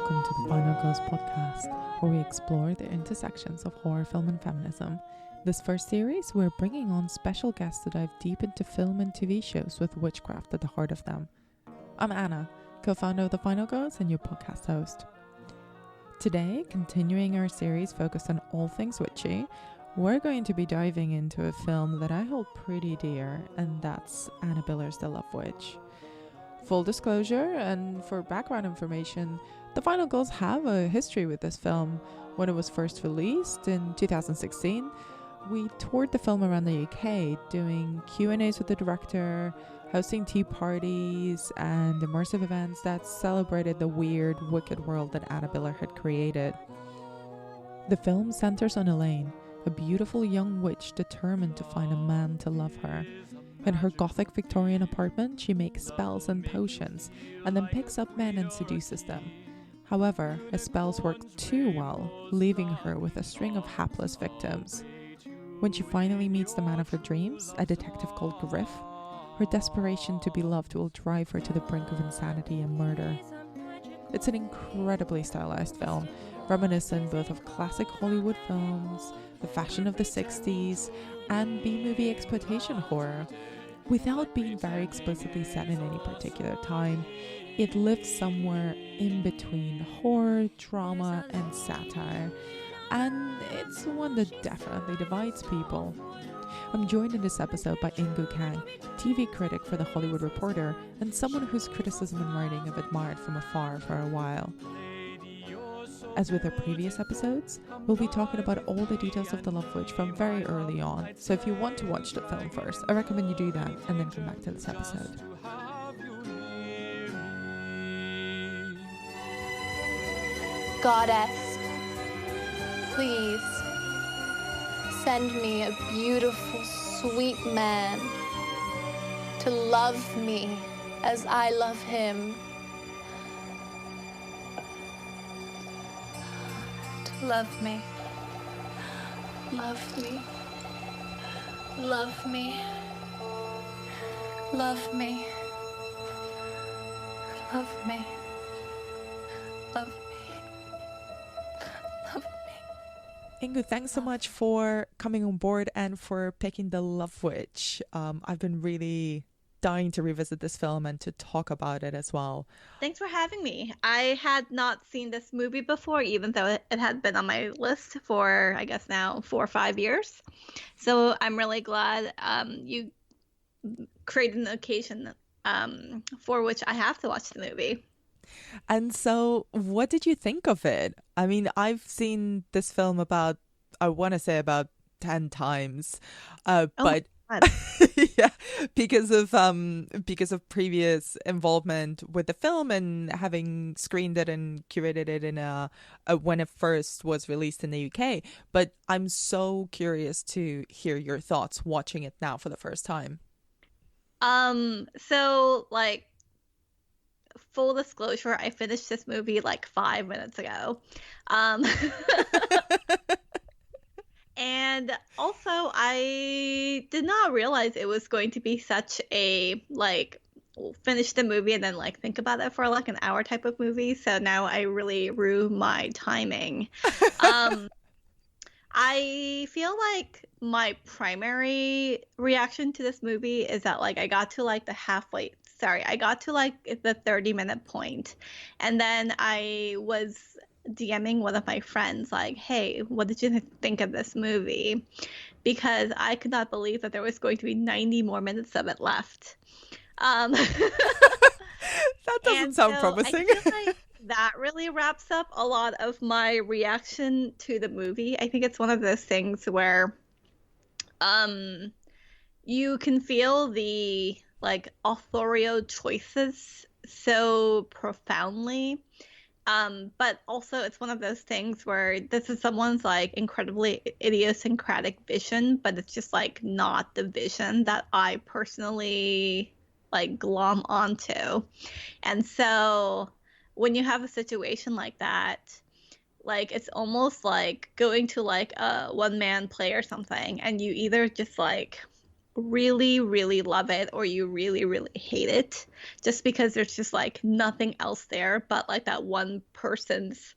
welcome to the Final Girls podcast, where we explore the intersections of horror film and feminism. This first series, we're bringing on special guests to dive deep into film and TV shows with witchcraft at the heart of them. I'm Anna, co-founder of the Final Girls and your podcast host. Today, continuing our series focused on all things witchy, we're going to be diving into a film that I hold pretty dear, and that's Anna Biller's The Love Witch. Full disclosure, and for background information, the Final Girls have a history with this film. When it was first released in 2016, we toured the film around the UK, doing Q&As with the director, hosting tea parties, and immersive events that celebrated the weird, wicked world that Anna Biller had created. The film centers on Elaine, a beautiful young witch determined to find a man to love her. In her gothic Victorian apartment, she makes spells and potions, and then picks up men and seduces them. However, her spells work too well, leaving her with a string of hapless victims. When she finally meets the man of her dreams, a detective called Griff, her desperation to be loved will drive her to the brink of insanity and murder. It's an incredibly stylized film, reminiscent both of classic Hollywood films, the fashion of the 60s, and B-movie exploitation horror. Without being very explicitly set in any particular time, it lives somewhere in between horror, drama, and satire, and it's one that definitely divides people. I'm joined in this episode by Inkoo Kang, TV critic for The Hollywood Reporter, and someone whose criticism and writing I've admired from afar for a while. As with our previous episodes, we'll be talking about all the details of The Love Witch from very early on, so if you want to watch the film first, I recommend you do that and then come back to this episode. Goddess, please send me a beautiful, sweet man to love me as I love him. Love me. Love me. Love me. Love me. Love me. Love me. Love me. Inkoo, thanks so much for coming on board and for picking The Love Witch. I've been really dying to revisit this film and to talk about it as well. Thanks for having me. I had not seen this movie before, even though it had been on my list for, I guess now, 4 or 5 years. So I'm really glad you created an occasion for which I have to watch the movie. And so what did you think of it? I mean, I've seen this film about 10 times, but yeah, because of previous involvement with the film and having screened it and curated it in when it first was released in the UK. But I'm so curious to hear your thoughts watching it now for the first time. So like, full disclosure, I finished this movie like 5 minutes ago. And also, I did not realize it was going to be such a, like, finish the movie and then, like, think about it for, like, an hour type of movie. So now I really rue my timing. I feel like my primary reaction to this movie is that, like, I got to, like, the 30-minute point. And then I was DMing one of my friends like, hey, what did you think of this movie? Because I could not believe that there was going to be 90 more minutes of it left. That doesn't sound promising. I feel like that really wraps up a lot of my reaction to the movie. I think it's one of those things where you can feel the, like, authorial choices so profoundly. But also it's one of those things where this is someone's, like, incredibly idiosyncratic vision, but it's just, like, not the vision that I personally, like, glom onto. And so when you have a situation like that, like, it's almost like going to, like, a one-man play or something, and you either just, like, really, really love it or you really, really hate it, just because there's just like nothing else there but like that one person's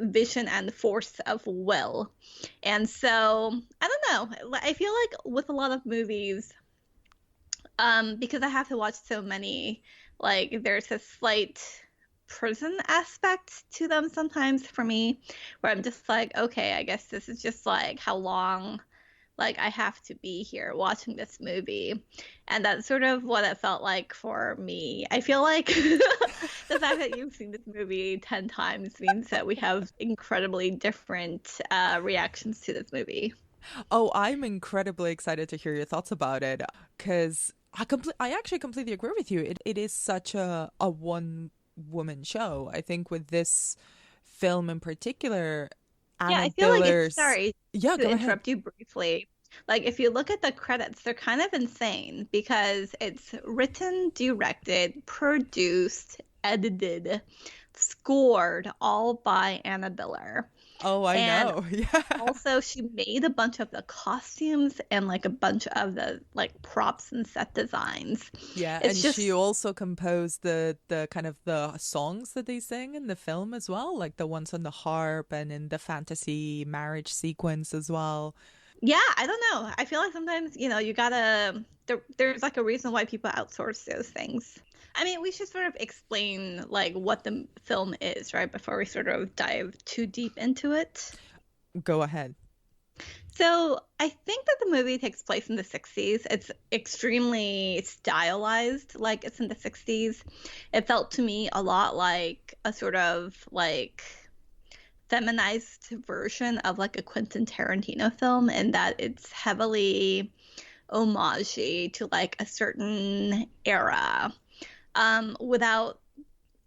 vision and force of will. And so I don't know. I feel like with a lot of movies, because I have to watch so many, like there's a slight prison aspect to them sometimes for me, where I'm just like, okay, I guess this is just like how long like I have to be here watching this movie. And that's sort of what it felt like for me. I feel like the fact that you've seen this movie 10 times means that we have incredibly different reactions to this movie. Oh, I'm incredibly excited to hear your thoughts about it because I actually completely agree with you. It is such a one woman show. I think with this film in particular, Yeah, Anna I feel like it's Diller's. sorry Yeah, to go ahead. interrupt you briefly. Like, if you look at the credits, they're kind of insane because it's written, directed, produced, edited, scored all by Anna Diller. Oh, I And know. Yeah. also, she made a bunch of the costumes and like a bunch of the like props and set designs. Yeah, It's and she just also composed the kind of the songs that they sing in the film as well, like the ones on the harp and in the fantasy marriage sequence as well. Yeah, I don't know. I feel like sometimes, you gotta there's like a reason why people outsource those things. I mean, we should sort of explain like what the film is, right, before we sort of dive too deep into it. Go ahead. So, I think that the movie takes place in the 60s. It's extremely stylized, like it's in the 60s. It felt to me a lot like a sort of like feminized version of like a Quentin Tarantino film in that it's heavily homage to like a certain era, without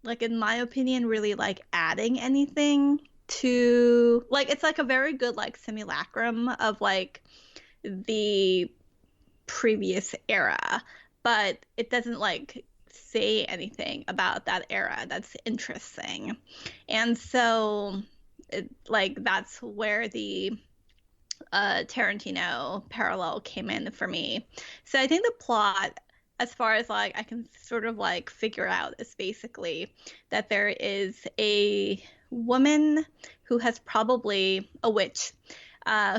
like in my opinion really like adding anything to like it's like a very good like simulacrum of like the previous era, but it doesn't like say anything about that era that's interesting. And so like that's where the Tarantino parallel came in for me. So I think the plot, as far as like I can sort of like figure out, is basically that there is a woman who has probably a witch.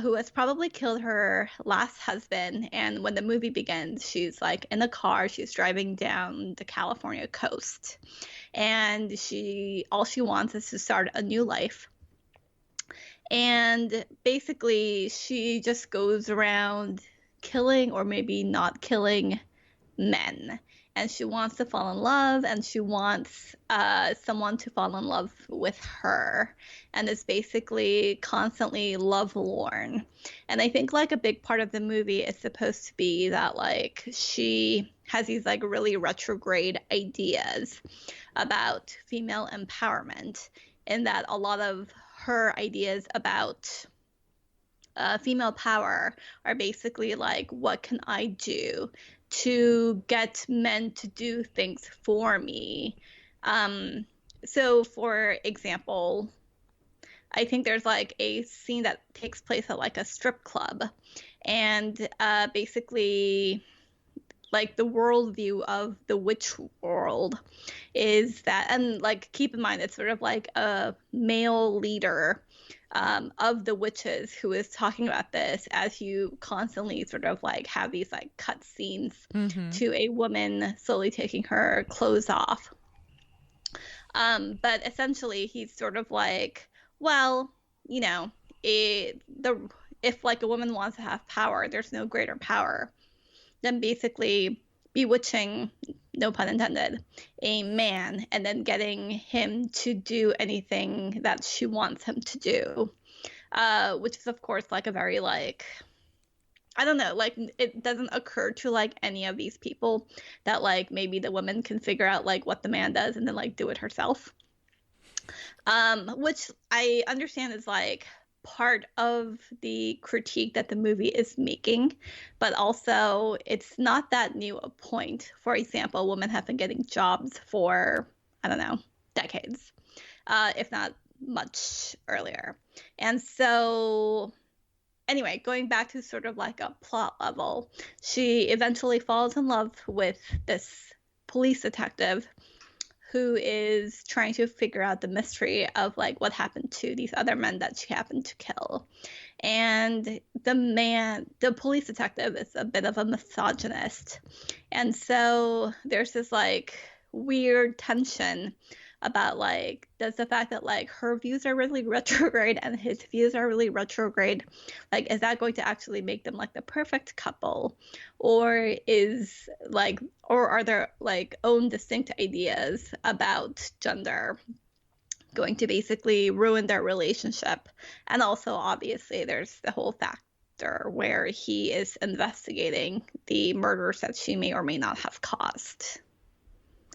Who has probably killed her last husband, and when the movie begins, she's like in a car, she's driving down the California coast, and she all she wants is to start a new life. And basically, she just goes around killing or maybe not killing men. And she wants to fall in love and she wants someone to fall in love with her. And is basically constantly lovelorn. And I think like a big part of the movie is supposed to be that like she has these like really retrograde ideas about female empowerment, in that a lot of her ideas about female power are basically like, what can I do to get men to do things for me? So, for example, I think there's like a scene that takes place at like a strip club, and basically like the worldview of the witch world is that, and like keep in mind it's sort of like a male leader of the witches who is talking about this, as you constantly sort of like have these like cut scenes Mm-hmm. to a woman slowly taking her clothes off. But essentially he's sort of like, well, you know, if like a woman wants to have power, there's no greater power than basically bewitching, no pun intended, a man and then getting him to do anything that she wants him to do. Which is of course like a very like, I don't know, like it doesn't occur to like any of these people that like maybe the woman can figure out like what the man does and then like do it herself. Which I understand is like part of the critique that the movie is making, but also it's not that new a point. For example, women have been getting jobs for, I don't know, decades, if not much earlier. And so anyway, going back to sort of like a plot level, she eventually falls in love with this police detective who is trying to figure out the mystery of like what happened to these other men that she happened to kill. And the police detective is a bit of a misogynist. And so there's this like weird tension about like, does the fact that like her views are really retrograde and his views are really retrograde, like, is that going to actually make them like the perfect couple? Or are their like own distinct ideas about gender going to basically ruin their relationship? And also, obviously, there's the whole factor where he is investigating the murders that she may or may not have caused.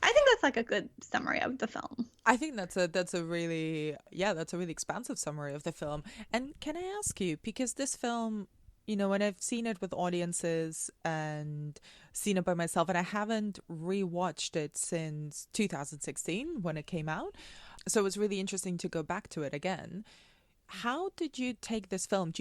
I think that's like a good summary of the film. I think that's a really expansive summary of the film. And can I ask you, because this film, when I've seen it with audiences and seen it by myself, and I haven't rewatched it since 2016 when it came out, so it was really interesting to go back to it again. How did you take this film?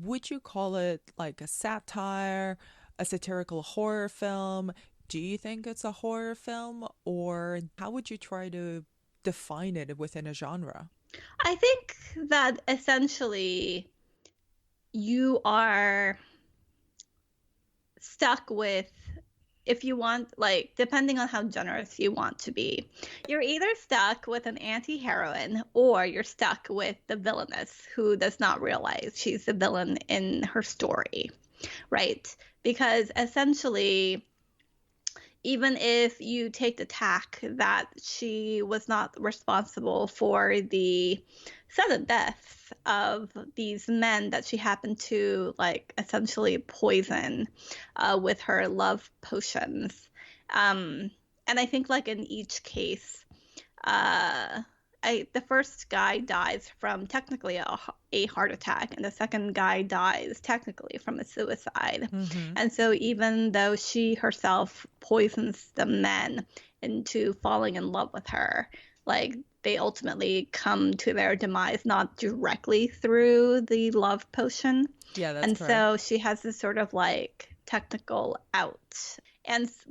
Would you call it like a satire, a satirical horror film? Do you think it's a horror film, or how would you try to define it within a genre? I think that essentially you are stuck with, if you want, like, depending on how generous you want to be, you're either stuck with an anti-heroine or you're stuck with the villainess who does not realize she's the villain in her story, right? Because essentially, even if you take the tack that she was not responsible for the sudden deaths of these men that she happened to like essentially poison with her love potions. And I think like in each case, the first guy dies from technically a heart attack, and the second guy dies technically from a suicide. Mm-hmm. And so even though she herself poisons the men into falling in love with her, like they ultimately come to their demise not directly through the love potion. Yeah, that's and correct. So she has this sort of like technical out.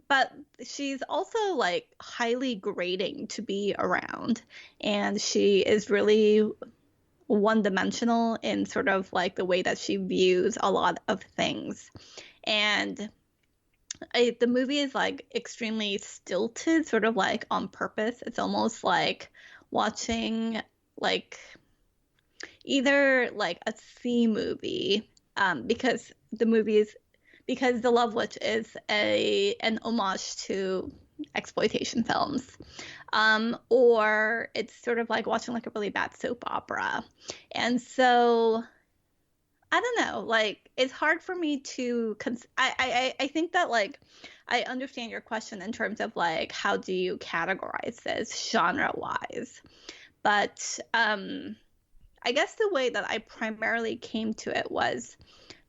But she's also like highly grating to be around, and she is really one-dimensional in sort of like the way that she views a lot of things. And the movie is like extremely stilted, sort of like on purpose. It's almost like watching like either like a C movie, because The Love Witch is an homage to exploitation films, or it's sort of like watching like a really bad soap opera. And so I don't know, like it's hard for me to I think that like I understand your question in terms of like how do you categorize this genre wise, but I guess the way that I primarily came to it was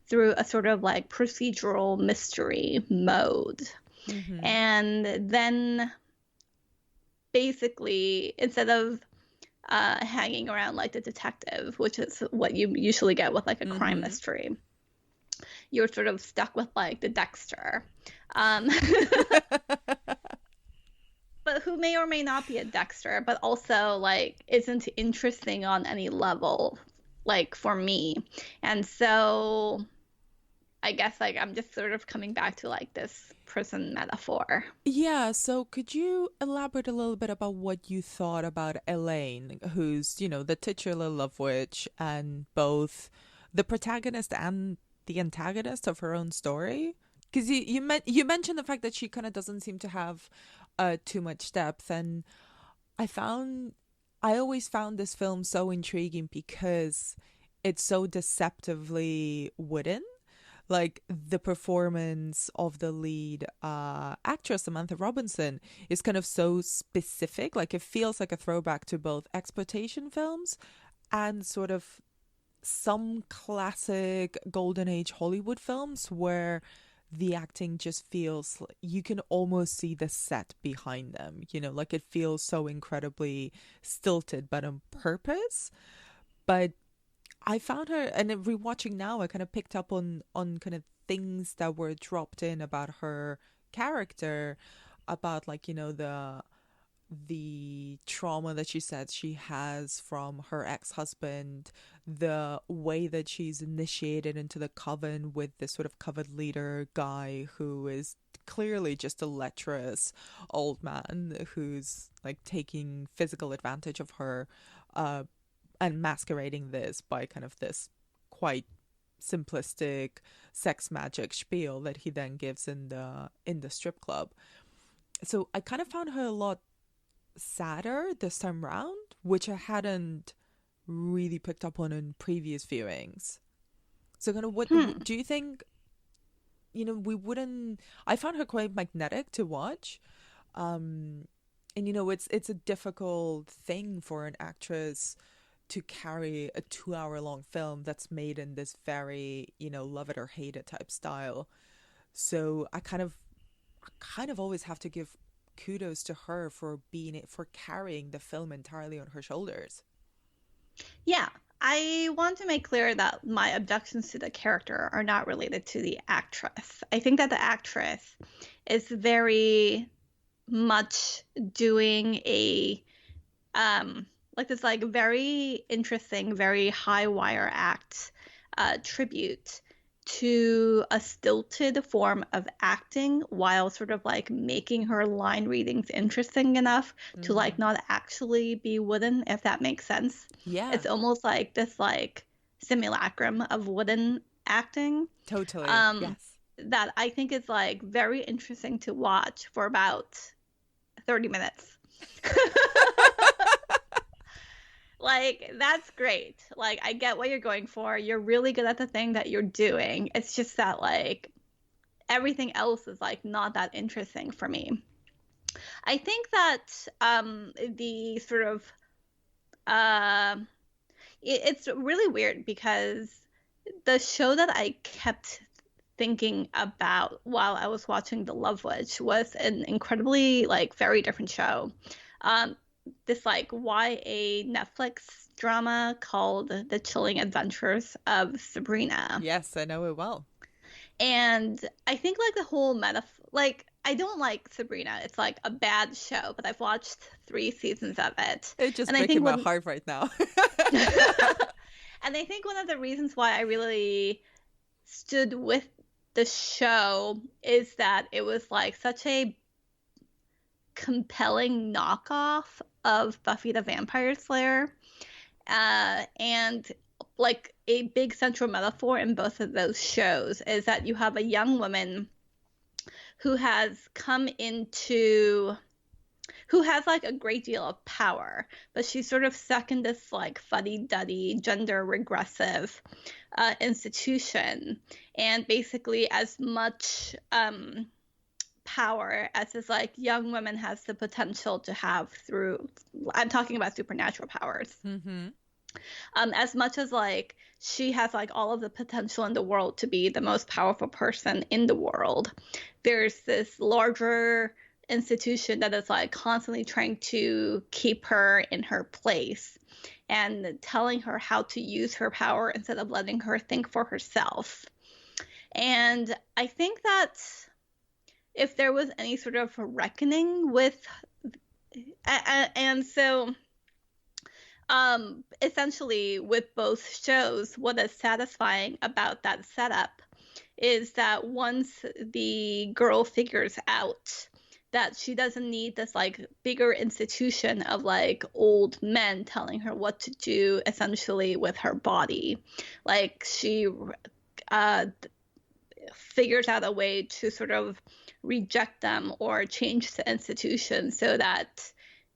through a sort of like procedural mystery mode. Mm-hmm. And then basically, instead of hanging around like the detective, which is what you usually get with like a crime mystery, you're sort of stuck with like the Dexter. But who may or may not be a Dexter, but also like isn't interesting on any level, like for me. And so I guess like I'm just sort of coming back to like this prison metaphor. Yeah, so could you elaborate a little bit about what you thought about Elaine, who's, the titular love witch and both the protagonist and the antagonist of her own story? Because you mentioned the fact that she kind of doesn't seem to have too much depth, and I always found this film so intriguing because it's so deceptively wooden. Like the performance of the lead actress, Samantha Robinson, is kind of so specific. Like it feels like a throwback to both exploitation films and sort of some classic golden age Hollywood films where the acting just feels like you can almost see the set behind them, like it feels so incredibly stilted, but on purpose. But I found her, and in rewatching now, I kind of picked up on kind of things that were dropped in about her character, about like, you know, the trauma that she said she has from her ex-husband, the way that she's initiated into the coven with this sort of coven leader guy who is clearly just a lecherous old man who's like taking physical advantage of her, uh and masquerading this by kind of this quite simplistic sex magic spiel that he then gives in the strip club. So I kind of found her a lot sadder this time round, which I hadn't really picked up on in previous viewings. So kind of what do you think, you know, we wouldn't, I found her quite magnetic to watch. And you know, it's a difficult thing for an actress to carry a 2 hour long film that's made in this very, you know, love it or hate it type style. So I kind of always have to give kudos to her for carrying the film entirely on her shoulders. Yeah, I want to make clear that my objections to the character are not related to the actress. I think that the actress is very much doing a like this like very interesting, very high wire act tribute to a stilted form of acting while sort of like making her line readings interesting enough to like not actually be wooden, if that makes sense. Yeah. It's almost like this like simulacrum of wooden acting. Totally. Yes. That I think is like very interesting to watch for about 30 minutes. Like, that's great. Like, I get what you're going for. You're really good at the thing that you're doing. It's just that, like, everything else is, like, not that interesting for me. I think that the sort of it's really weird because the show that I kept thinking about while I was watching The Love Witch was an incredibly, like, very different show. This like YA Netflix drama called The Chilling Adventures of Sabrina. Yes, I know it well. And I think like the whole like I don't like Sabrina. It's like a bad show, but I've watched 3 seasons of it. It's just breaking my heart right now. And I think one of the reasons why I really stood with the show is that it was like such a compelling knockoff of Buffy the Vampire Slayer, and like a big central metaphor in both of those shows is that you have a young woman who has like a great deal of power, but she's sort of stuck in this like fuddy-duddy, gender regressive institution, and basically as much power as this like young woman has the potential to have through, I'm talking about supernatural powers, as much as like she has like all of the potential in the world to be the most powerful person in the world, there's this larger institution that is like constantly trying to keep her in her place and telling her how to use her power instead of letting her think for herself. And I think that if there was any sort of reckoning with, and so essentially with both shows, what is satisfying about that setup is that once the girl figures out that she doesn't need this like bigger institution of like old men telling her what to do essentially with her body, like she figures out a way to sort of reject them or change the institution so that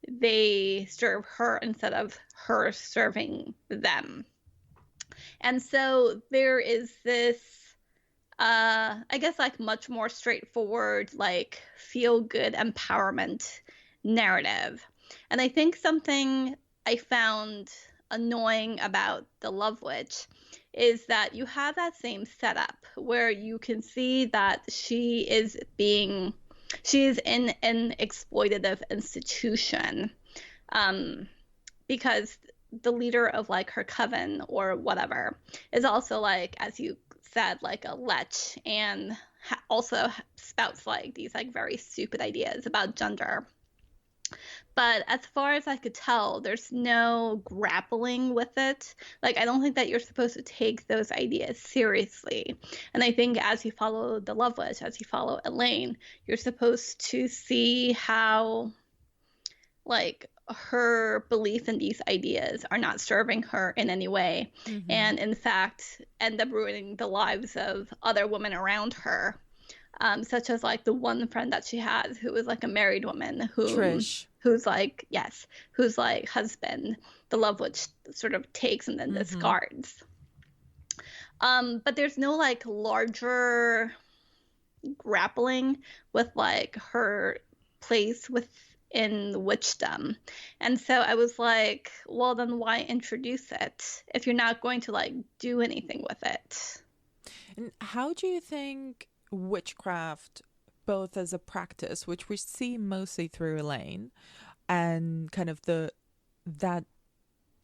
they serve her instead of her serving them. And so there is this I guess like much more straightforward like feel good empowerment narrative. And I think something I found annoying about The Love Witch is that you have that same setup where you can see that she is in an exploitative institution, because the leader of like her coven or whatever is also like, as you said, like a lech, and also spouts like these like very stupid ideas about gender. But as far as I could tell, there's no grappling with it. Like, I don't think that you're supposed to take those ideas seriously. And I think as you follow the Love Witch, as you follow Elaine, you're supposed to see how, like, her belief in these ideas are not serving her in any way. And in fact, end up ruining the lives of other women around her. Such as like the one friend that she has who is like a married woman Trish. who's like husband, the Love Witch sort of takes and then discards. But there's no like larger grappling with like her place within witchdom. And so I was like, well, then why introduce it if you're not going to like do anything with it? And how do you think witchcraft, both as a practice, which we see mostly through Elaine, and kind of that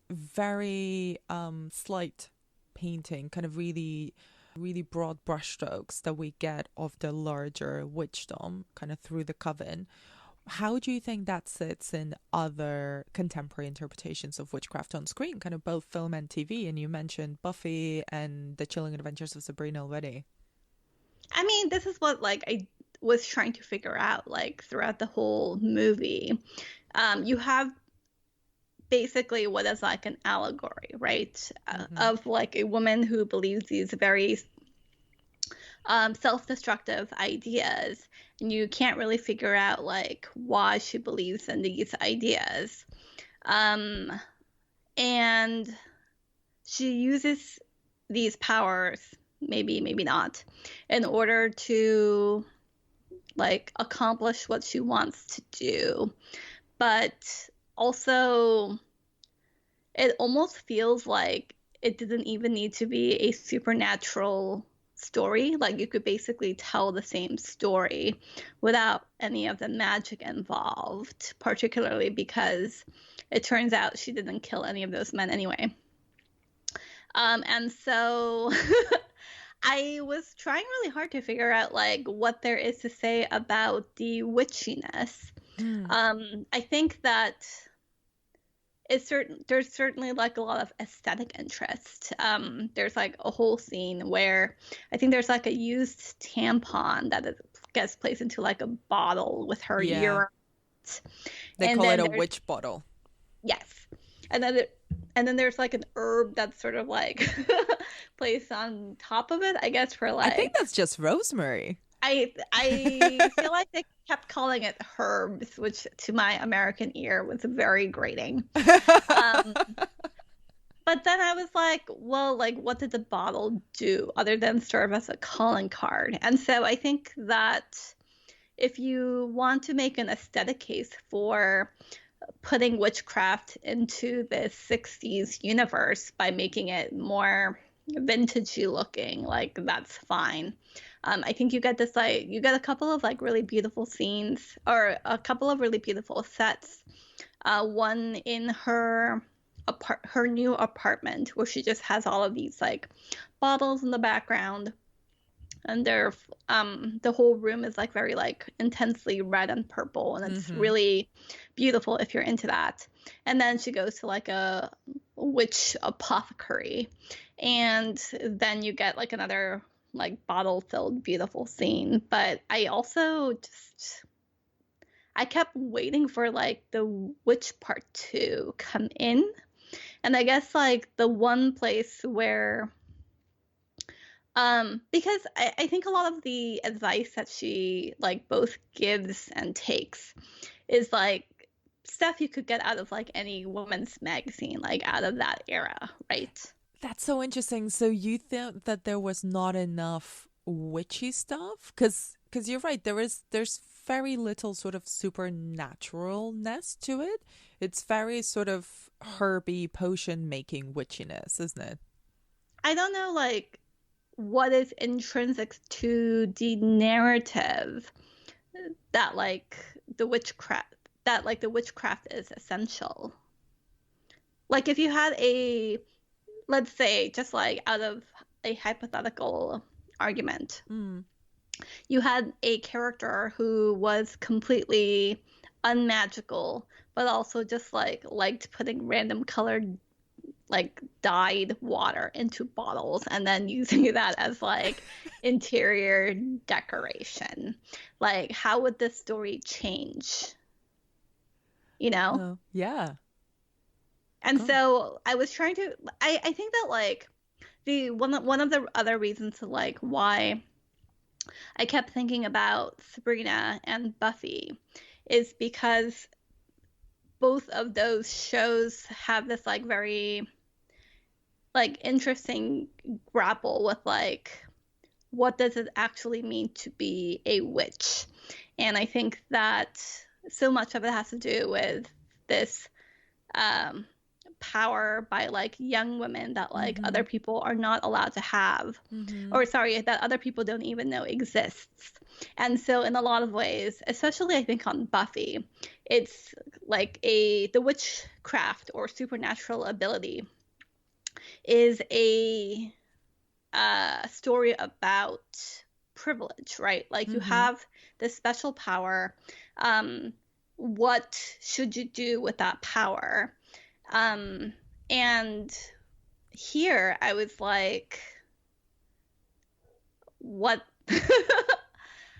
very slight painting, kind of really broad brushstrokes that we get of the larger witchdom kind of through the coven, how do you think that sits in other contemporary interpretations of witchcraft on screen, kind of both film and TV? And you mentioned Buffy and The Chilling Adventures of Sabrina already. I mean, this is what like I was trying to figure out like throughout the whole movie. You have basically what is like an allegory, right? Of like a woman who believes these very self-destructive ideas, and you can't really figure out like why she believes in these ideas. And she uses these powers, maybe not, in order to like accomplish what she wants to do. But also it almost feels like it didn't even need to be a supernatural story. Like you could basically tell the same story without any of the magic involved, particularly because it turns out she didn't kill any of those men anyway. And so I was trying really hard to figure out like what there is to say about the witchiness. I think that there's certainly like a lot of aesthetic interest. There's like a whole scene where I think there's like a used tampon that gets placed into like a bottle with her urine. They call it a witch bottle. Yes. And then there's like an herb that's sort of like placed on top of it, I guess, for like, I think that's just rosemary. I feel like they kept calling it herbs, which to my American ear was very grating. But then I was like, well, like, what did the bottle do other than serve as a calling card? And so I think that if you want to make an aesthetic case for putting witchcraft into the 60s universe by making it more vintagey looking, like, that's fine. I think you get a couple of like really beautiful scenes, or a couple of really beautiful sets. One in her new apartment where she just has all of these like bottles in the background, and the whole room is like very like intensely red and purple, and it's really beautiful if you're into that. And then she goes to like a witch apothecary, and then you get like another like bottle filled beautiful scene. But I also I kept waiting for like the witch part to come in, and I guess like the one place where because I think a lot of the advice that she like both gives and takes is like stuff you could get out of like any woman's magazine, like out of that era, right? That's so interesting. So you think that there was not enough witchy stuff? Because you're right, there's very little sort of supernaturalness to it. It's very sort of herby potion making witchiness, isn't it? I don't know like what is intrinsic to the narrative that like the witchcraft is essential. like if you had let's say, just like out of a hypothetical argument, you had a character who was completely unmagical, but also just like liked putting random colored, like dyed water into bottles and then using that as like interior decoration. Like, how would this story change? You know? Oh, yeah. And so I was trying to, I think that like the one of the other reasons to like why I kept thinking about Sabrina and Buffy is because both of those shows have this like very like interesting grapple with like what does it actually mean to be a witch. And I think that so much of it has to do with this power by like young women that like other people are not allowed to have, or sorry, that other people don't even know exists. And so in a lot of ways, especially I think on Buffy, it's like the witchcraft or supernatural ability is a story about privilege, right? Like you have this special power. What should you do with that power? And here I was like, what?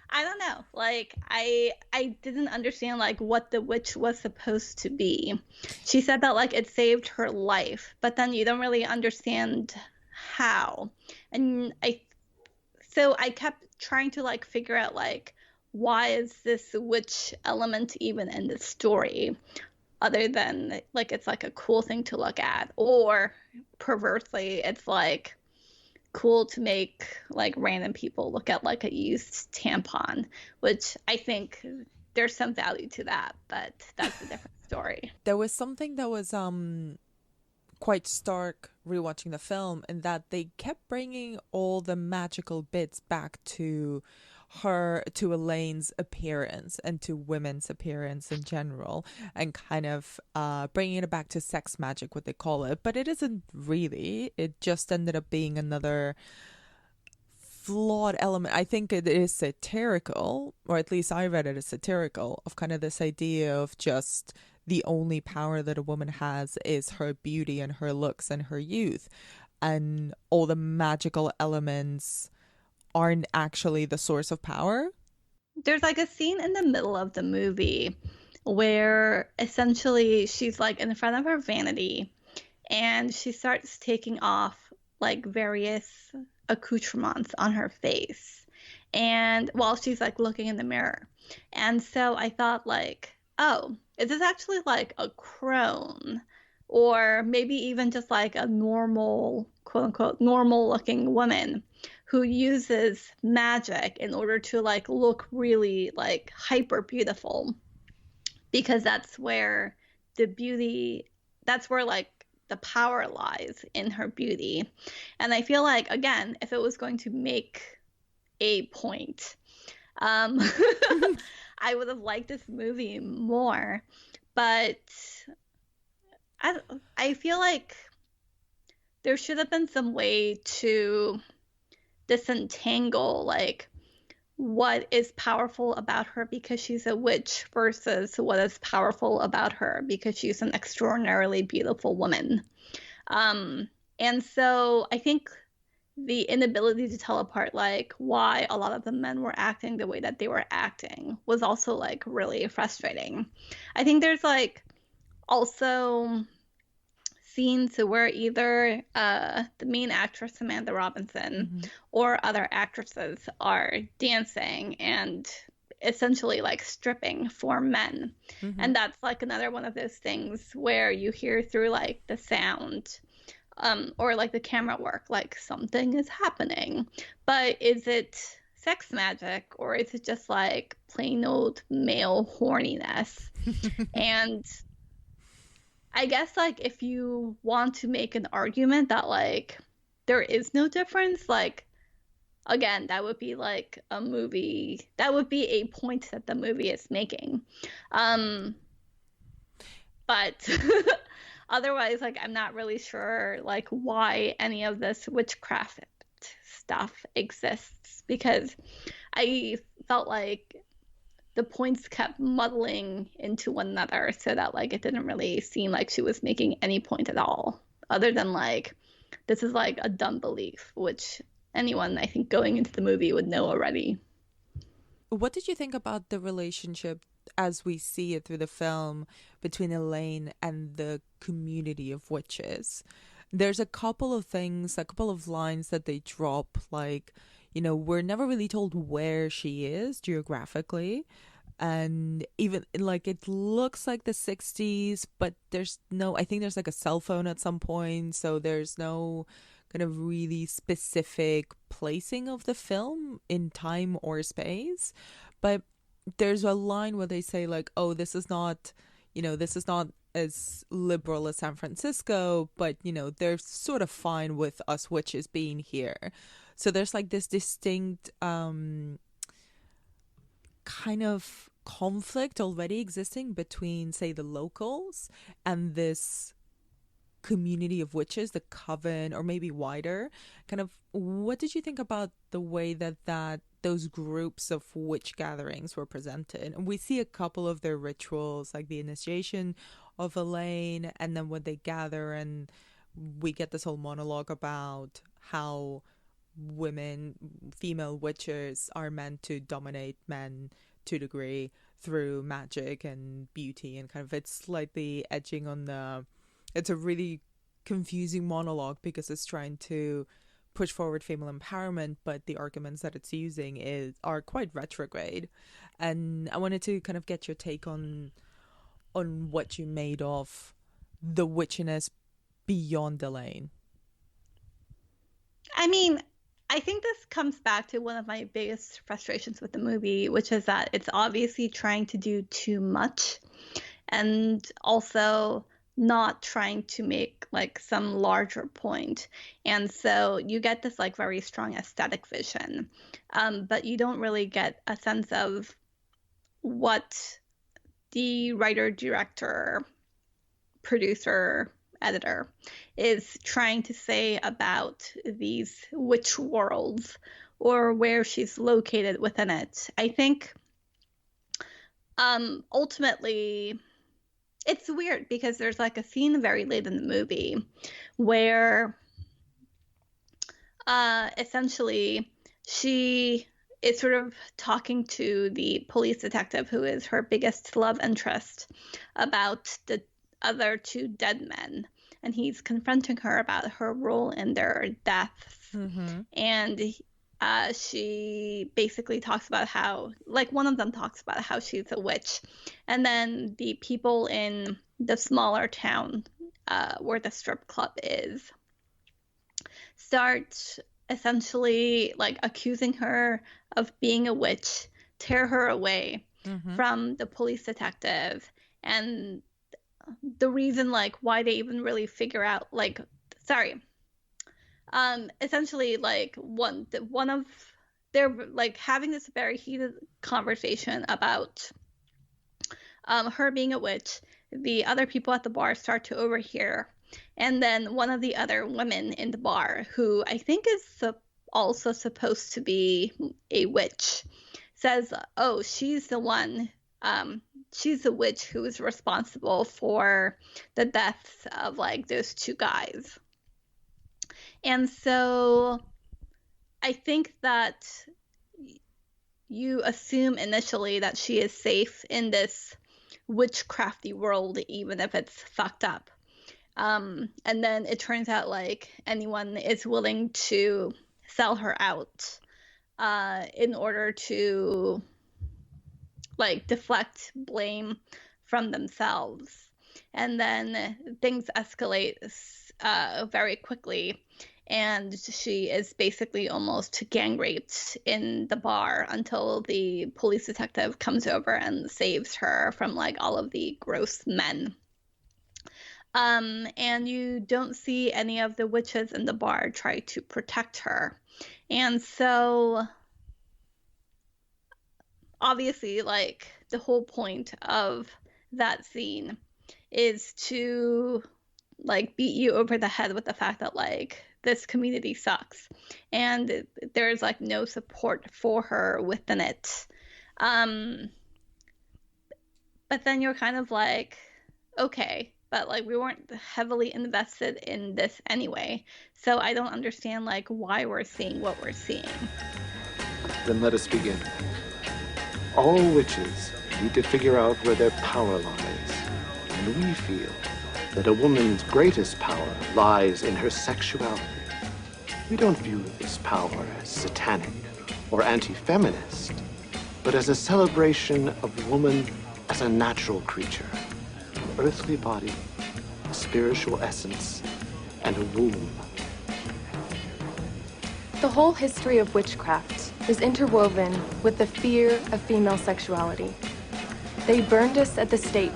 I don't know. Like I didn't understand like what the witch was supposed to be. She said that like it saved her life, but then you don't really understand how. And so I kept trying to like figure out like why is this witch element even in the story, other than like it's like a cool thing to look at, or perversely it's like cool to make like random people look at like a used tampon, which I think there's some value to that, but that's a different story. There was something that was quite stark rewatching the film, in that they kept bringing all the magical bits back to Elaine's appearance and to women's appearance in general, and kind of bringing it back to sex magic, what they call it, but it isn't really. It just ended up being another flawed element. I think it is satirical, or at least I read it as satirical, of kind of this idea of just the only power that a woman has is her beauty and her looks and her youth, and all the magical elements aren't actually the source of power. There's like a scene in the middle of the movie where essentially she's like in front of her vanity and she starts taking off like various accoutrements on her face, and while she's like looking in the mirror. And so I thought like, oh, is this actually like a crone, or maybe even just like a normal, quote unquote, normal looking woman who uses magic in order to like look really like hyper beautiful, because that's where like the power lies, in her beauty. And I feel like, again, if it was going to make a point, I would have liked this movie more, but I feel like there should have been some way to disentangle like what is powerful about her because she's a witch versus what is powerful about her because she's an extraordinarily beautiful woman. And so I think the inability to tell apart like why a lot of the men were acting the way that they were acting was also like really frustrating. I think there's like also scenes where either the main actress Samantha Robinson or other actresses are dancing and essentially like stripping for men. And that's like another one of those things where you hear through like the sound or like the camera work, like something is happening, but is it sex magic or is it just like plain old male horniness? And I guess like if you want to make an argument that like there is no difference, like again, that would be like a movie, that would be a point that the movie is making. But otherwise, like, I'm not really sure, like, why any of this witchcraft stuff exists, because I felt like the points kept muddling into one another, so that, like, it didn't really seem like she was making any point at all, other than, like, this is, like, a dumb belief, which anyone, I think, going into the movie would know already. What did you think about the relationship as we see it through the film between Elaine and the community of witches? There's a couple of things, a couple of lines that they drop, like, we're never really told where she is geographically. And even like it looks like the 60s, but I think there's like a cell phone at some point. So there's no kind of really specific placing of the film in time or space. But there's a line where they say, like, oh, this is not as liberal as San Francisco, but they're sort of fine with us witches being here. So there's like this distinct kind of conflict already existing between, say, the locals and this community of witches, the coven, or maybe wider. Kind of, what did you think about the way that those groups of witch gatherings were presented? And we see a couple of their rituals, like the initiation of Elaine, and then when they gather, and we get this whole monologue about how female witches are meant to dominate men to a degree through magic and beauty, and kind of it's slightly edging on it's a really confusing monologue because it's trying to push forward female empowerment, but the arguments that it's using are quite retrograde. And I wanted to kind of get your take on what you made of the witchiness beyond Elaine. I mean, I think this comes back to one of my biggest frustrations with the movie, which is that it's obviously trying to do too much, and also not trying to make like some larger point. And so you get this like very strong aesthetic vision, but you don't really get a sense of what the writer, director, producer, editor is trying to say about these witch worlds, or where she's located within it. I think ultimately it's weird because there's like a scene very late in the movie where essentially she is sort of talking to the police detective, who is her biggest love interest, about the other two dead men, and he's confronting her about her role in their deaths. Mm-hmm. And she basically talks about how, like, one of them talks about how she's a witch, and then the people in the smaller town where the strip club is start essentially like accusing her of being a witch, tear her away from the police detective. And the reason like why they even really figure out essentially like one of they're like having this very heated conversation about her being a witch. The other people at the bar start to overhear, and then one of the other women in the bar, who I think is also supposed to be a witch, says, oh, she's the one, she's the witch who is responsible for the deaths of like those two guys. And so I think that you assume initially that she is safe in this witchcrafty world, even if it's fucked up. And then it turns out like anyone is willing to sell her out in order to like deflect blame from themselves. And then things escalate very quickly, and she is basically almost gang raped in the bar until the police detective comes over and saves her from like all of the gross men. And you don't see any of the witches in the bar try to protect her. And so obviously like the whole point of that scene is to like beat you over the head with the fact that like this community sucks and there's like no support for her within it. But then you're kind of like, okay, but like we weren't heavily invested in this anyway, so I don't understand like why we're seeing what we're seeing. Then let us begin. All witches need to figure out where their power lies, and we feel that a woman's greatest power lies in her sexuality. We don't view this power as satanic or anti-feminist, but as a celebration of woman as a natural creature, an earthly body, a spiritual essence, and a womb. The whole history of witchcraft is interwoven with the fear of female sexuality. They burned us at the stake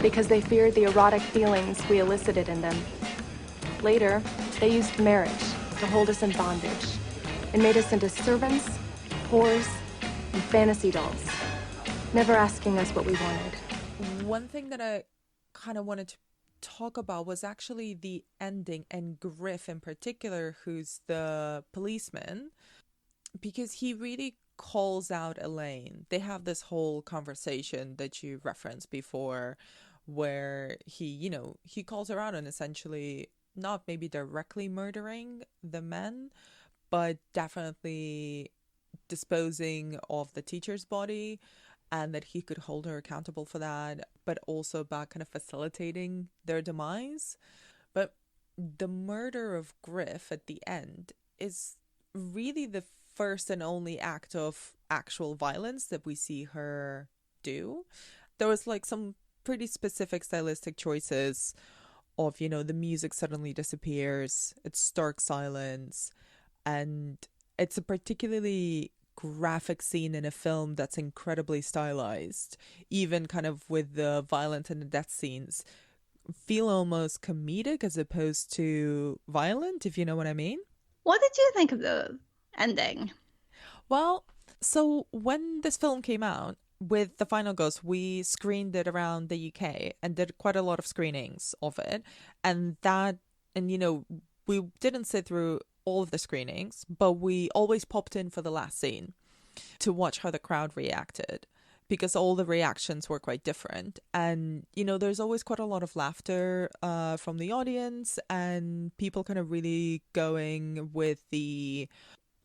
because they feared the erotic feelings we elicited in them. Later, they used marriage to hold us in bondage and made us into servants, whores, and fantasy dolls, never asking us what we wanted. One thing that I kind of wanted to talk about was actually the ending, and Griff in particular, who's the policeman, because he really calls out Elaine. They have this whole conversation that you referenced before where he calls her out and essentially not maybe directly murdering the men, but definitely disposing of the teacher's body, and that he could hold her accountable for that, but also about kind of facilitating their demise. But the murder of Griff at the end is really the first and only act of actual violence that we see her do. There was like some pretty specific stylistic choices of, the music suddenly disappears, it's stark silence, and it's a particularly graphic scene in a film that's incredibly stylized. Even kind of with the violent and the death scenes feel almost comedic as opposed to violent, if you know what I mean. What did you think of the ending? Well, so when this film came out, with The Final Ghost, we screened it around the UK and did quite a lot of screenings of it. And we didn't sit through all of the screenings, but we always popped in for the last scene to watch how the crowd reacted, because all the reactions were quite different. And, there's always quite a lot of laughter from the audience, and people kind of really going with the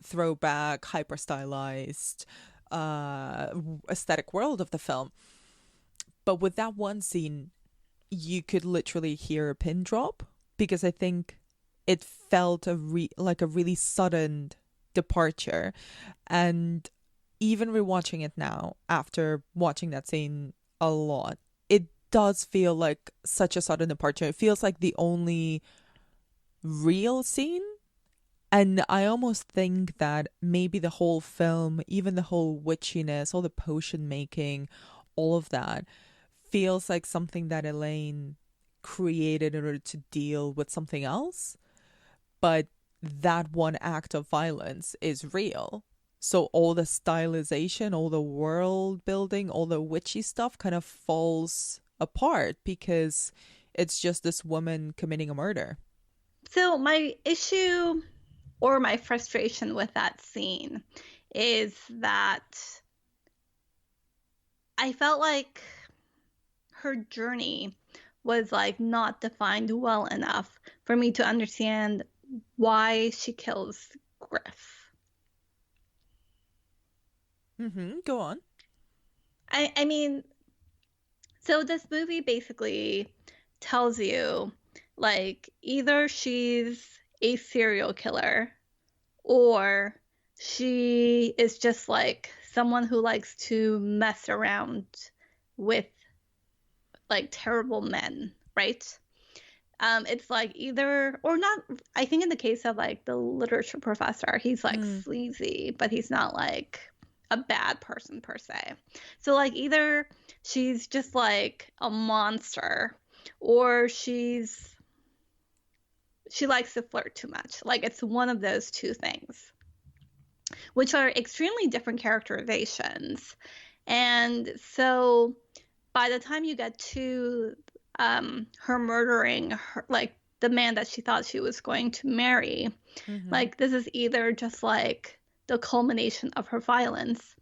throwback, hyper stylized aesthetic world of the film. But with that one scene, you could literally hear a pin drop, because I think it felt like a really sudden departure. And even rewatching it now, after watching that scene a lot, it does feel like such a sudden departure. It feels like the only real scene. And I almost think that maybe the whole film, even the whole witchiness, all the potion making, all of that, feels like something that Elaine created in order to deal with something else. But that one act of violence is real. So all the stylization, all the world building, all the witchy stuff kind of falls apart because it's just this woman committing a murder. So my issue or my frustration with that scene is that I felt like her journey was like not defined well enough for me to understand why she kills Griff. Go on. I mean, so this movie basically tells you like either she's a serial killer or she is just like someone who likes to mess around with like terrible men, right? It's like either or not. I think in the case of like the literature professor, he's like sleazy, but he's not like a bad person per se. So like either she's just like a monster or she likes to flirt too much. Like it's one of those two things, which are extremely different characterizations. And so by the time you get to her murdering her, like the man that she thought she was going to marry. Like this is either just like the culmination of her violence,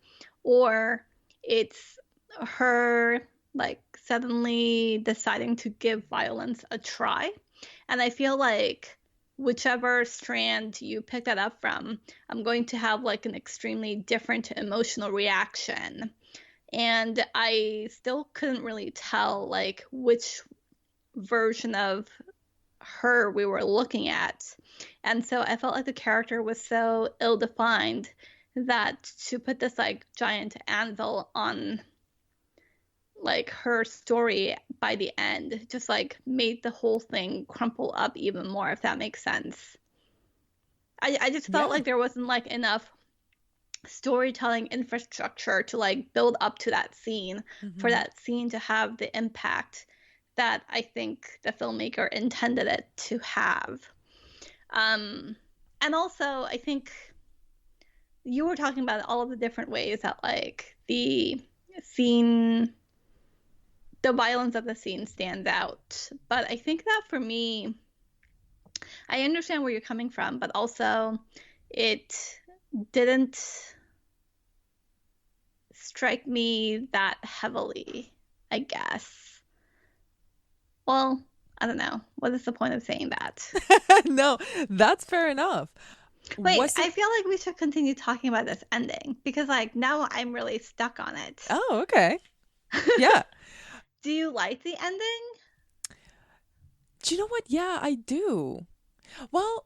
or it's her like suddenly deciding to give violence a try. And I feel like whichever strand you pick that up from, I'm going to have like an extremely different emotional reaction. And I still couldn't really tell like which version of her we were looking at. And so I felt like the character was so ill-defined that to put this like giant anvil on like her story by the end just like made the whole thing crumple up even more, if that makes sense. I just felt like there wasn't like enough storytelling infrastructure to like build up to that scene for that scene to have the impact that I think the filmmaker intended it to have. And also I think you were talking about all of the different ways that like the scene, the violence of the scene stands out. But I think that for me, I understand where you're coming from, but also it didn't strike me that heavily, I guess. Well, I don't know. What is the point of saying that? No, that's fair enough. Wait, I feel like we should continue talking about this ending because like now I'm really stuck on it. Oh, okay. Yeah. Do you like the ending? Do you know what? Yeah, I do. Well,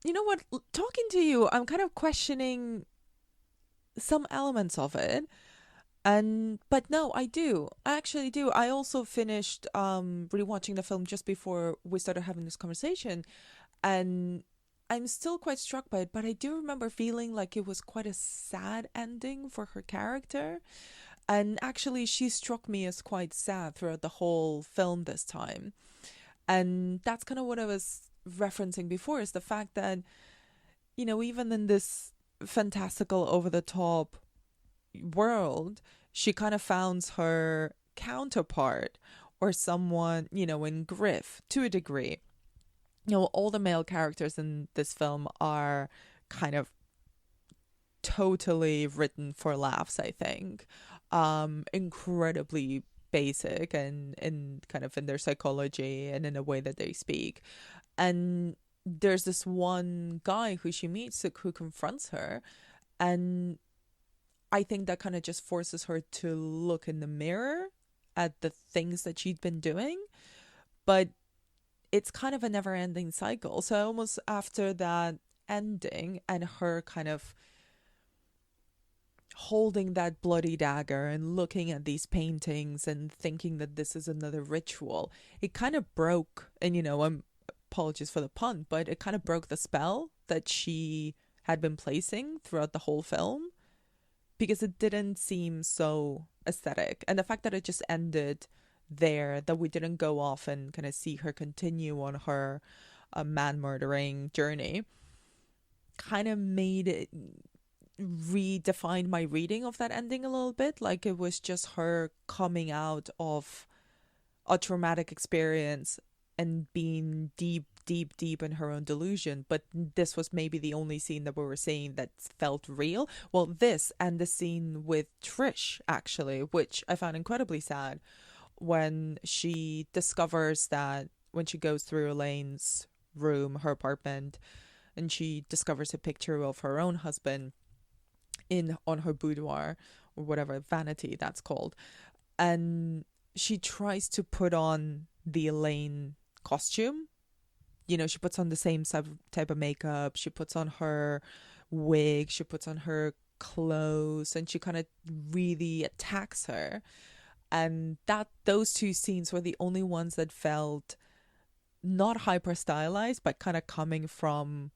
you know what? Talking to you, I'm kind of questioning some elements of it. But no, I do. I actually do. I also finished rewatching the film just before we started having this conversation, and I'm still quite struck by it, but I do remember feeling like it was quite a sad ending for her character. And actually, she struck me as quite sad throughout the whole film this time. And that's kind of what I was referencing before, is the fact that, you know, even in this fantastical, over-the-top world, she kind of found her counterpart or someone, you know, in Griff to a degree. You know, all the male characters in this film are kind of totally written for laughs, I think. Incredibly basic and kind of in their psychology and in a way that they speak. And there's this one guy who she meets who confronts her, and I think that kind of just forces her to look in the mirror at the things that she'd been doing. But it's kind of a never-ending cycle. So almost after that ending and her kind of holding that bloody dagger and looking at these paintings and thinking that this is another ritual, it kind of broke, and you know, apologies for the pun, but it kind of broke the spell that she had been placing throughout the whole film, because it didn't seem so aesthetic. And the fact that it just ended there, that we didn't go off and kind of see her continue on her man murdering journey, kind of made it redefined my reading of that ending a little bit. Like it was just her coming out of a traumatic experience and being deep in her own delusion. But this was maybe the only scene that we were seeing that felt real. Well, this and the scene with Trish, actually, which I found incredibly sad, when she discovers that when she goes through Elaine's room, her apartment, and she discovers a picture of her own husband on her boudoir, or whatever vanity that's called, and she tries to put on the Elaine costume. You know, she puts on the same type of makeup, she puts on her wig, she puts on her clothes, and she kind of really attacks her. And those two scenes were the only ones that felt not hyper stylized, but kind of coming from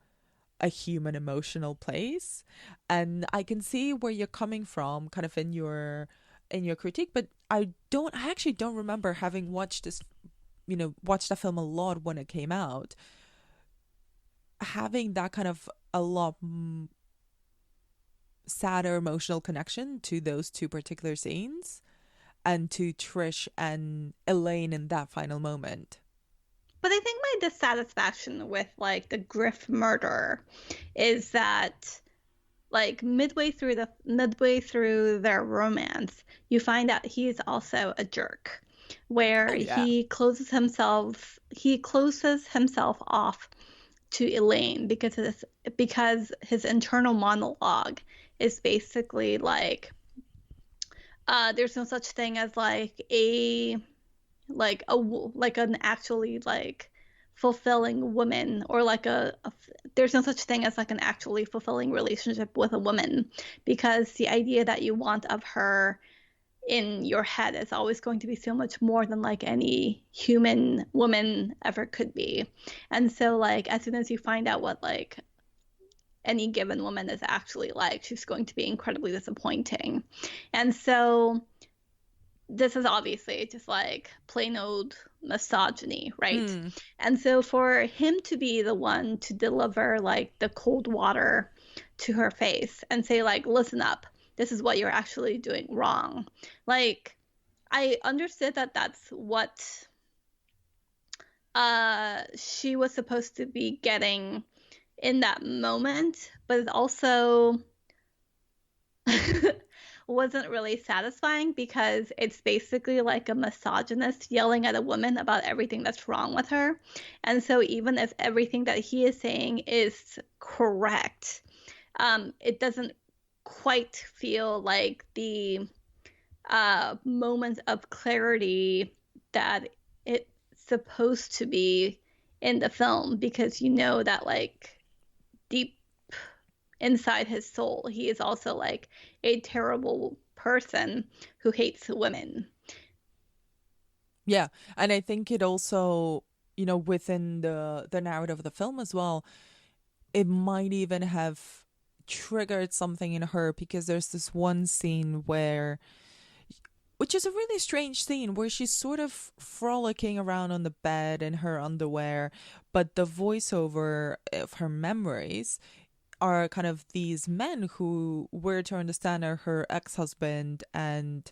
a human emotional place. And I can see where you're coming from kind of in your critique, but I actually don't remember having watched this, you know, watched that film a lot when it came out, having that kind of a lot sadder emotional connection to those two particular scenes. and to Trish and Elaine in that final moment. But I think my dissatisfaction with like the Griff murder is that like midway through their romance, you find out he is also a jerk, where he closes himself off to Elaine because his internal monologue is basically like there's no such thing as an actually like fulfilling woman, or like there's no such thing as like an actually fulfilling relationship with a woman, because the idea that you want of her in your head is always going to be so much more than like any human woman ever could be. And so like as soon as you find out what like any given woman is actually like, she's going to be incredibly disappointing. And so this is obviously just like plain old misogyny, right? And so for him to be the one to deliver like the cold water to her face and say like, listen up, this is what you're actually doing wrong. Like, I understood that that's what she was supposed to be getting in that moment, but it also wasn't really satisfying, because it's basically like a misogynist yelling at a woman about everything that's wrong with her. And so even if everything that he is saying is correct, it doesn't quite feel like the moment of clarity that it's supposed to be in the film, because you know that like deep inside his soul, he is also like a terrible person who hates women. Yeah, and I think it also, you know, within the narrative of the film as well, it might even have triggered something in her, because there's this one scene which is a really strange scene, where she's sort of frolicking around on the bed in her underwear, but the voiceover of her memories are kind of these men who we're to understand are her ex-husband, and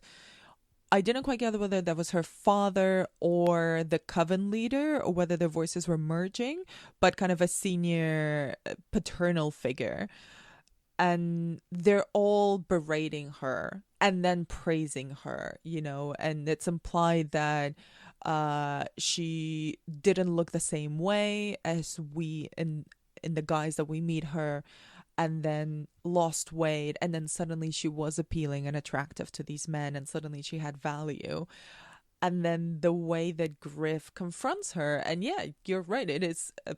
I didn't quite gather whether that was her father or the coven leader, or whether their voices were merging, but kind of a senior paternal figure. And they're all berating her and then praising her, you know, and it's implied that she didn't look the same way as we in the guys that we meet her, and then lost weight, and then suddenly she was appealing and attractive to these men, and suddenly she had value. And then the way that Griff confronts her, and yeah, you're right, it is a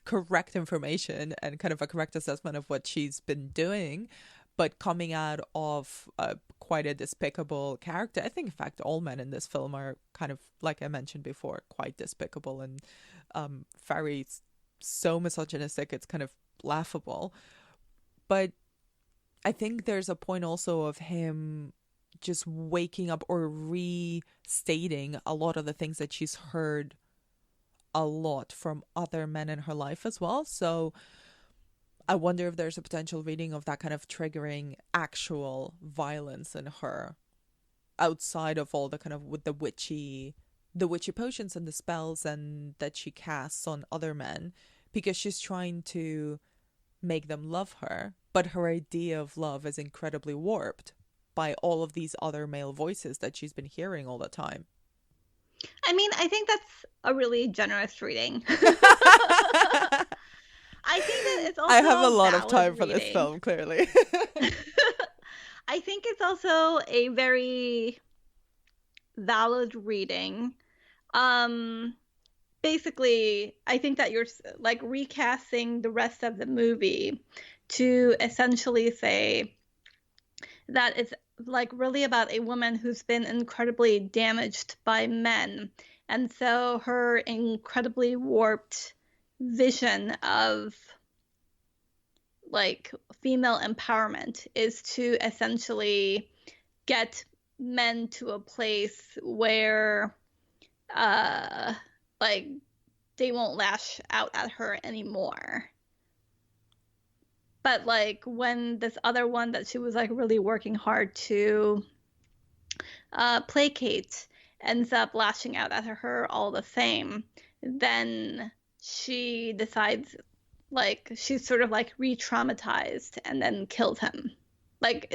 correct information and kind of a correct assessment of what she's been doing, but coming out of quite a despicable character. I think, in fact, all men in this film are kind of, like I mentioned before, quite despicable and very so misogynistic, it's kind of laughable. But I think there's a point also of him just waking up or restating a lot of the things that she's heard a lot from other men in her life as well. So I wonder if there's a potential reading of that kind of triggering actual violence in her, outside of all the kind of with the witchy potions and the spells and that she casts on other men, because she's trying to make them love her, but her idea of love is incredibly warped by all of these other male voices that she's been hearing all the time. I mean, I think that's a really generous reading. I think that it's also I have a lot of time reading for this film, clearly. I think it's also a very valid reading. Basically, I think that you're like recasting the rest of the movie to essentially say that it's like really about a woman who's been incredibly damaged by men. And so her incredibly warped vision of like female empowerment is to essentially get men to a place where like they won't lash out at her anymore. But like when this other one that she was like really working hard to placate ends up lashing out at her all the same, then she decides, like, she's sort of like re-traumatized and then kills him. Like,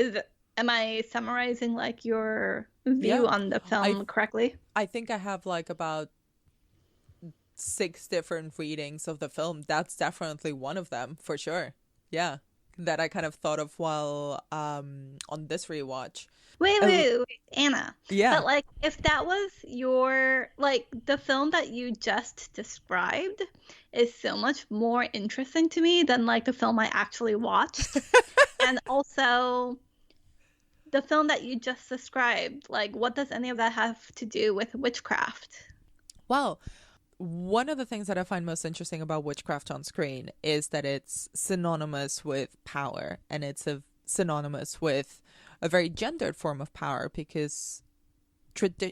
am I summarizing like your view on the film correctly? I think I have like about 6 different readings of the film. That's definitely one of them for sure. Yeah, that I kind of thought of while on this rewatch. Wait, Anna. Yeah. But like, if that was your, like, the film that you just described is so much more interesting to me than like the film I actually watched. And also the film that you just described, like, what does any of that have to do with witchcraft? Well, one of the things that I find most interesting about witchcraft on screen is that it's synonymous with power, and it's synonymous with a very gendered form of power, because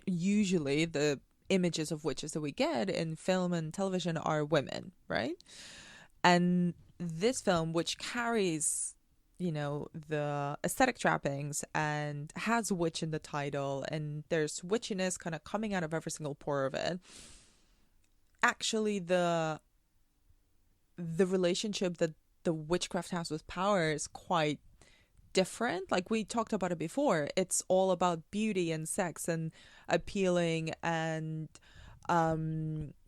usually the images of witches that we get in film and television are women, right? And this film, which carries, you know, the aesthetic trappings and has witch in the title, and there's witchiness kind of coming out of every single pore of it, actually the relationship that the witchcraft has with power is quite different. Like we talked about it before, it's all about beauty and sex and appealing and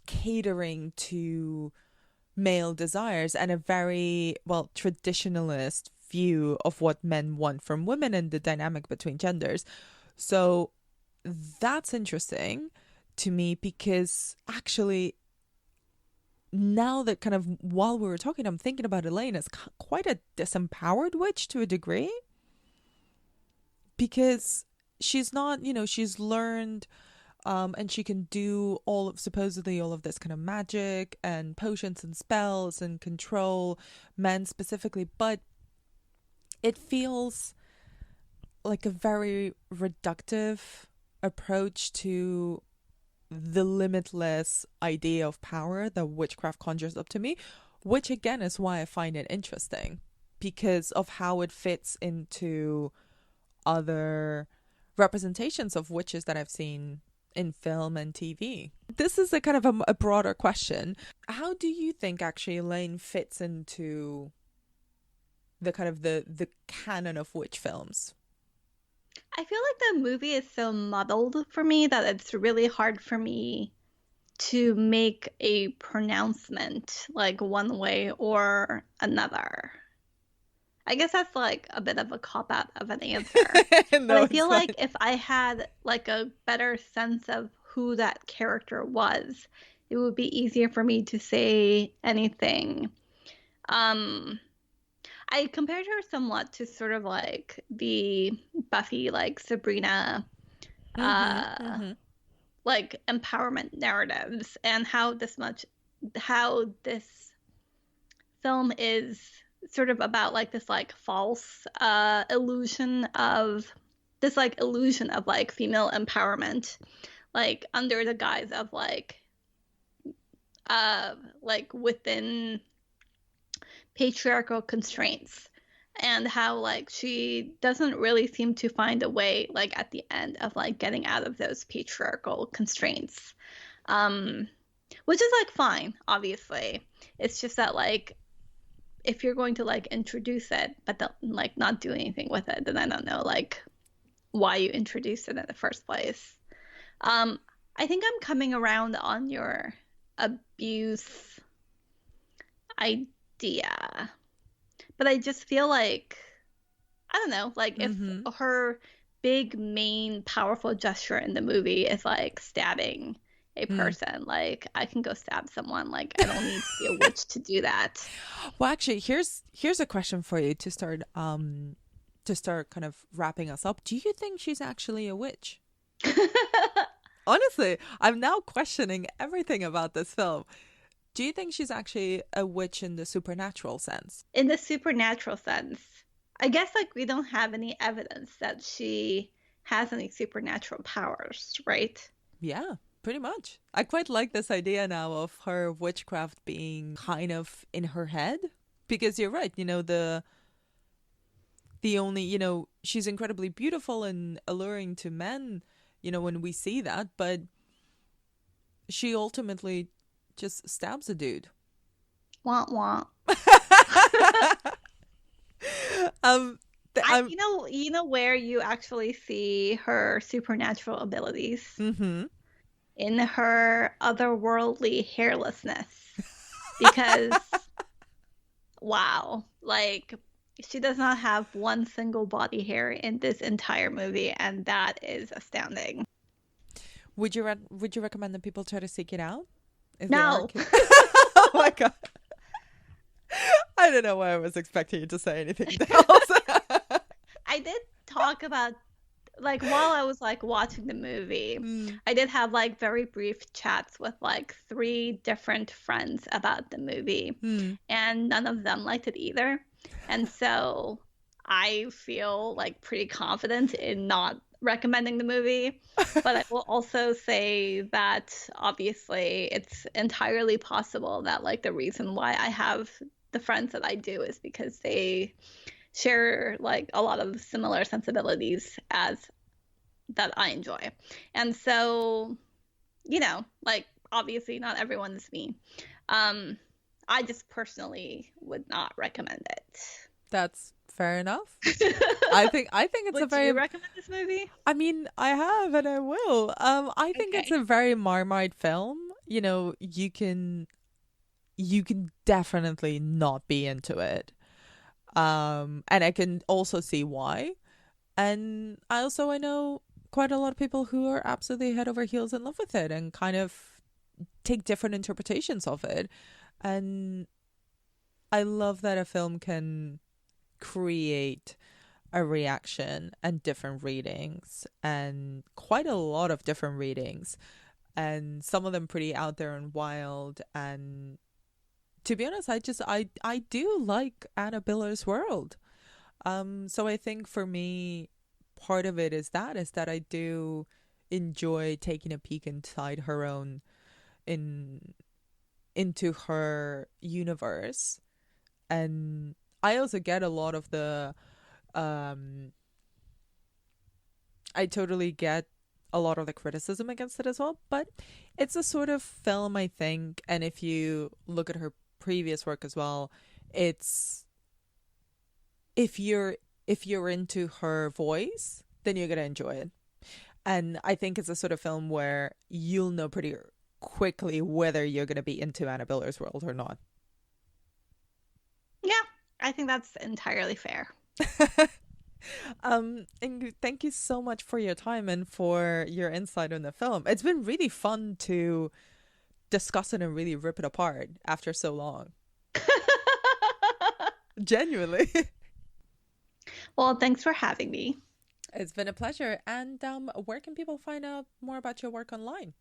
catering to male desires, and a very, well, traditionalist view of what men want from women and the dynamic between genders. So that's interesting to me, because actually now that kind of while we were talking, I'm thinking about Elaine as quite a disempowered witch to a degree, because she's not, you know, she's learned and she can do supposedly all of this kind of magic and potions and spells and control men specifically, but it feels like a very reductive approach to the limitless idea of power that witchcraft conjures up to me, which again is why I find it interesting, because of how it fits into other representations of witches that I've seen in film and TV. This is a kind of a broader question. How do you think actually Elaine fits into the kind of the canon of witch films? I feel like the movie is so muddled for me that it's really hard for me to make a pronouncement like one way or another. I guess that's like a bit of a cop-out of an answer. No, but I feel like if I had like a better sense of who that character was, it would be easier for me to say anything. I compared her somewhat to sort of like the Buffy, like Sabrina, like empowerment narratives, and how this film is sort of about like this like false illusion of like female empowerment, like under the guise of like within patriarchal constraints, and how like she doesn't really seem to find a way like at the end of like getting out of those patriarchal constraints, which is like fine, obviously. It's just that like if you're going to like introduce it but like not do anything with it, then I don't know like why you introduced it in the first place. I think I'm coming around on your abuse idea, but I just feel like, I don't know, like if her big main powerful gesture in the movie is like stabbing a person, like I can go stab someone, like I don't need to be a witch to do that. Well, actually, here's a question for you to start kind of wrapping us up. Do you think she's actually a witch? Honestly, I'm now questioning everything about this film. Do you think she's actually a witch in the supernatural sense? In the supernatural sense, I guess like we don't have any evidence that she has any supernatural powers, right? Yeah, pretty much. I quite like this idea now of her witchcraft being kind of in her head, because you're right, you know, the only, you know, she's incredibly beautiful and alluring to men, when we see that, but she ultimately just stabs a dude. Wah wah. You know where you actually see her supernatural abilities? Mm-hmm. In her otherworldly hairlessness. Because wow, like she does not have one single body hair in this entire movie, and that is astounding. Would you recommend that people try to seek it out? No. Oh my god. I don't know why I was expecting you to say anything else. I did talk about, like, while I was like watching the movie, I did have like very brief chats with like 3 different friends about the movie, and none of them liked it either. And so I feel like pretty confident in not recommending the movie. But I will also say that obviously it's entirely possible that like the reason why I have the friends that I do is because they share like a lot of similar sensibilities as that I enjoy. And so, like obviously not everyone is me. I just personally would not recommend it. That's fair enough. I think it's would a very. You recommend this movie? I mean, I have and I will. I think it's a very Marmite film. You can definitely not be into it. And I can also see why. And I know quite a lot of people who are absolutely head over heels in love with it and kind of take different interpretations of it. And I love that a film can create a reaction and different readings, and quite a lot of different readings, and some of them pretty out there and wild. And to be honest, I do like Anna Biller's world. So I think for me, part of it is that I do enjoy taking a peek inside her own into her universe. And I also get a lot of the I totally get a lot of the criticism against it as well, but it's a sort of film, I think, and if you look at her previous work as well, it's if you're into her voice, then you're gonna enjoy it. And I think it's a sort of film where you'll know pretty quickly whether you're gonna be into Anna Biller's world or not. Yeah, I think that's entirely fair. And thank you so much for your time and for your insight on the film. It's been really fun to discuss it and really rip it apart after so long. Genuinely. Well, thanks for having me. It's been a pleasure. And where can people find out more about your work online?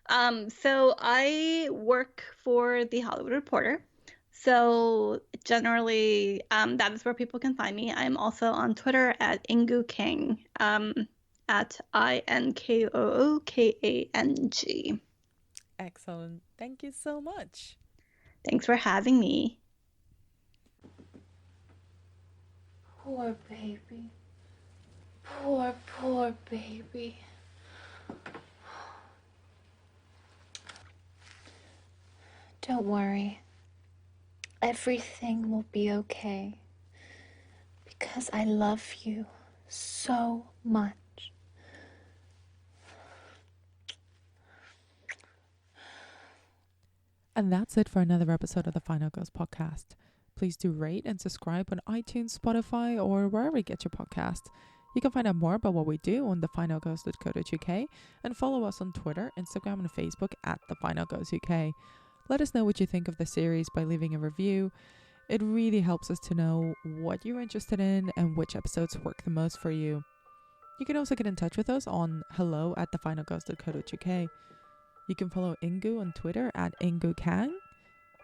So I work for The Hollywood Reporter. So generally, that is where people can find me. I'm also on Twitter at Inkoo Kang, at INKOOKANG. Excellent. Thank you so much. Thanks for having me. Poor baby. Poor baby. Don't worry. Everything will be okay. Because I love you so much. And that's it for another episode of the Final Ghost podcast. Please do rate and subscribe on iTunes, Spotify, or wherever you get your podcast. You can find out more about what we do on thefinalghost.co.uk and follow us on Twitter, Instagram, and Facebook at thefinalghostuk. Let us know what you think of the series by leaving a review. It really helps us to know what you're interested in and which episodes work the most for you. You can also get in touch with us on hello@thefinalghost.co.uk. You can follow Inkoo on Twitter at Inkoo Kang,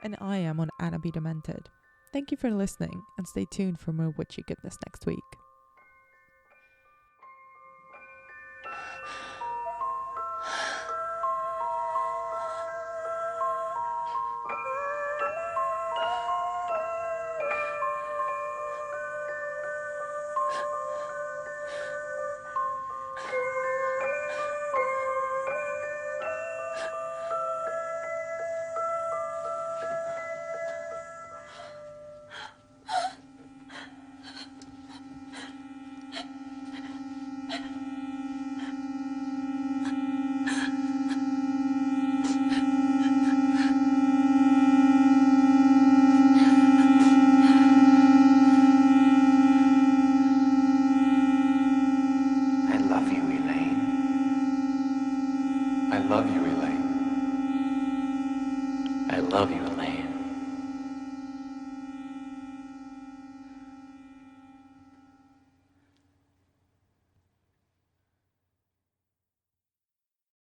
and I am on Anna Be Demented. Thank you for listening, and stay tuned for more witchy goodness next week. love you, Elaine. I love you, Elaine.